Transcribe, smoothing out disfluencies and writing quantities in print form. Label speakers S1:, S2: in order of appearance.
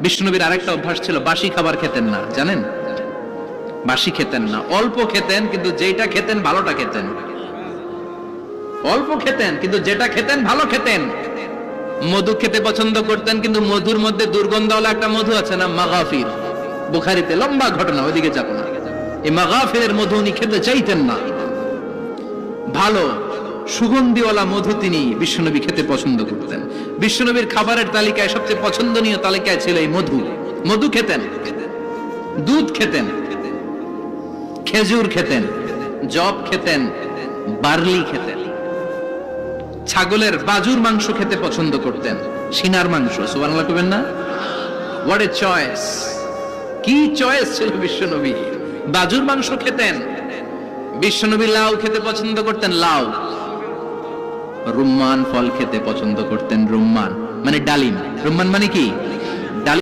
S1: বিষ্ণুনবীর আরেকটা অভ্যাস ছিল, বাসি খাবার খেতেন না, জানেন? বাসি খেতেন না, অল্প খেতেন, কিন্তু যেটা খেতেন ভালোটা খেতেন। অল্প খেতেন কিন্তু যেটা খেতেন ভালো খেতেন। মধু খেতে পছন্দ করতেন, কিন্তু মধুর মধ্যে দুর্গন্ধওয়ালা একটা মধু আছে না, মাগাফির, বুখারীতে লম্বা ঘটনা, ওইদিকে যাব না। এই মাগাফিরের মধু উনি খেতে চাইতেন না। ভালো সুগন্ধিওয়ালা মধু তিনি বিশ্বনবী খেতে পছন্দ করতেন। বিশ্বনবীর খাবারের তালিকায় সবচেয়ে পছন্দনীয় তালিকায় ছিল এই মধু। মধু খেতেন, দুধ খেতেন, খেজুর খেতেন, জব খেতেন, বার্লি খেতেন, ছাগলের বাজুর মাংস খেতে পছন্দ করতেন, সিনার মাংস। সুবহানাল্লাহ কইবেন না? What a choice! কি চয়েস ছিল বিশ্বনবী! বাজুর মাংস খেতেন। বিশ্বনবী লাউ খেতে পছন্দ করতেন, লাউ। রুম্মান ফল খেতে পছন্দ করতেন, রুম্মান মানে ডালিম। রুম্মান মানে কি?